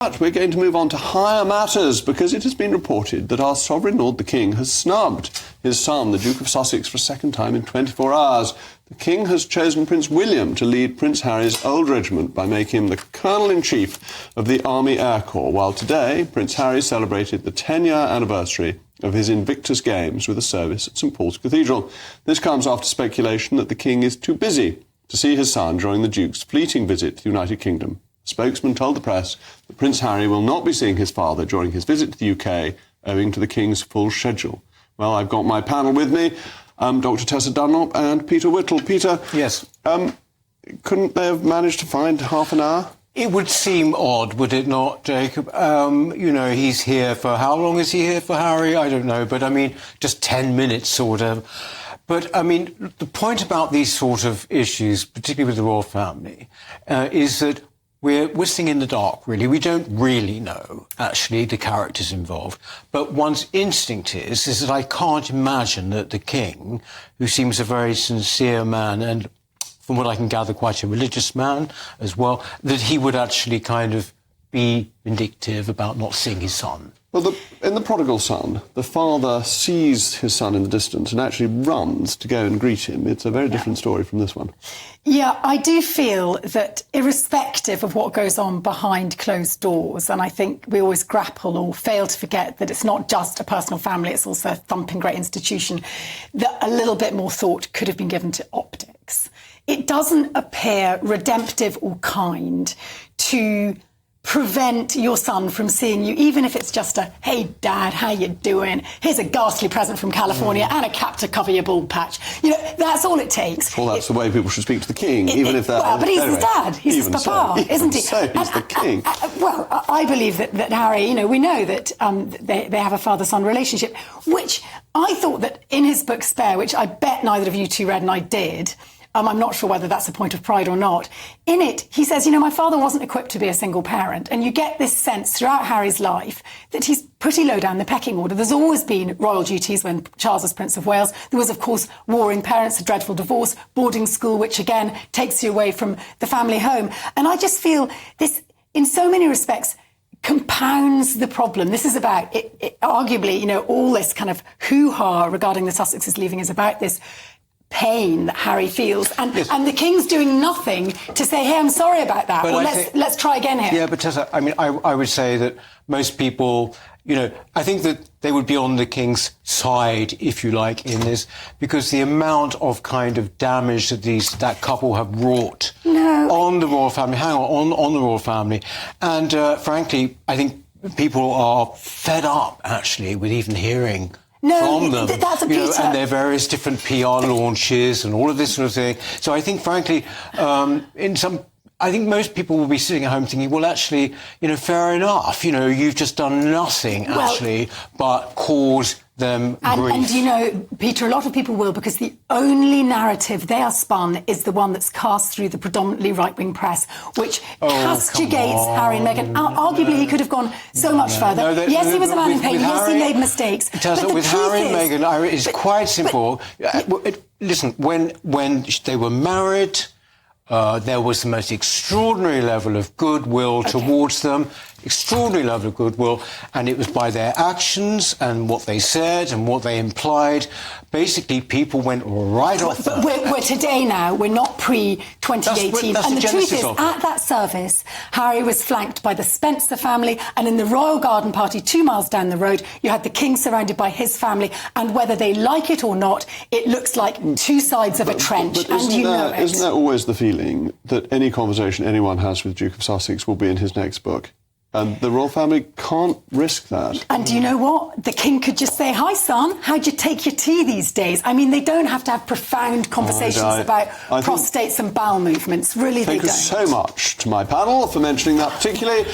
But we're going to move on to higher matters because it has been reported that our sovereign lord the King has snubbed his son, the Duke of Sussex, for a second time in 24 hours. The King has chosen Prince William to lead Prince Harry's old regiment by making him the Colonel-in-Chief of the Army Air Corps, while today Prince Harry celebrated the 10-year anniversary of his Invictus Games with a service at St Paul's Cathedral. This comes after speculation that the King is too busy to see his son during the Duke's fleeting visit to the United Kingdom. A spokesman told the press that Prince Harry will not be seeing his father during his visit to the UK, owing to the King's full schedule. Well, I've got my panel with me, Dr. Tessa Dunlop and Peter Whittle. Peter, yes. Couldn't they have managed to find half an hour? It would seem odd, would it not, Jacob? You know, he's here for... How long is he here for, Harry? I don't know, but, I mean, just 10 minutes or whatever. But, I mean, the point about these sort of issues, particularly with the royal family, is that we're whistling in the dark, really. We don't really know, actually, the characters involved. But one's instinct is that I can't imagine that the King, who seems a very sincere man and, from what I can gather, quite a religious man as well, that he would actually kind of be vindictive about not seeing his son. Well, in The Prodigal Son, the father sees his son in the distance and actually runs to go and greet him. It's a very different story from this one. Yeah, I do feel that irrespective of what goes on behind closed doors, and I think we always grapple or fail to forget that it's not just a personal family, it's also a thumping great institution, that a little bit more thought could have been given to optics. It doesn't appear redemptive or kind to prevent your son from seeing you, even if it's just a, hey, Dad, how you doing? Here's a ghastly present from California and a cap to cover your bald patch. You know, that's all it takes. Well, that's the way people should speak to the King, even if they're... Well, but he's anyway, his dad. He's his papa, isn't he? So he's the King. Well, I believe that Harry, you know, we know that they have a father-son relationship, which I thought that in his book Spare, which I bet neither of you two read, and I did, I'm not sure whether that's a point of pride or not. In it, he says, you know, my father wasn't equipped to be a single parent. And you get this sense throughout Harry's life that he's pretty low down the pecking order. There's always been royal duties when Charles was Prince of Wales. There was, of course, warring parents, a dreadful divorce, boarding school, which again takes you away from the family home. And I just feel this, in so many respects, compounds the problem. This is about, arguably, you know, all this kind of hoo-ha regarding the Sussexes leaving is about this pain that Harry feels, and the King's doing nothing to say, hey, I'm sorry about that, or let's try again here. Yeah, but Tessa, I mean, I would say that most people, you know, I think that they would be on the King's side, if you like, in this, because the amount of kind of damage that that couple have wrought on the royal family, on the royal family, and frankly, I think people are fed up, actually, with even hearing from them, that's you know, and their various different PR launches and all of this sort of thing. So I think, frankly, I think most people will be sitting at home thinking, well, actually, you know, fair enough. You know, you've just done nothing, actually, but cause them grief. And, you know, Peter, a lot of people will, because the only narrative they are spun is the one that's cast through the predominantly right-wing press, which castigates Harry and Meghan. Arguably, he could have gone so much further. Yes, he was a man in pain. Yes, he made mistakes. But with Harry and Meghan, it's quite simple. Listen, when they were married, there was the most extraordinary level of goodwill towards them, extraordinary level of goodwill, and it was by their actions and what they said and what they implied. Basically, people went right off them. We're today now, we're not pre-2018. And the truth is, at that service, Harry was flanked by the Spencer family, and in the Royal Garden Party 2 miles down the road, you had the King surrounded by his family, and whether they like it or not, it looks like two sides of a trench, and you know it. Isn't that always the feeling that any conversation anyone has with Duke of Sussex will be in his next book? And the royal family can't risk that. And do you know what? The King could just say, hi, son, how'd you take your tea these days? I mean, they don't have to have profound conversations about prostates and bowel movements. Really, they don't. Thank you so much to my panel for mentioning that particularly.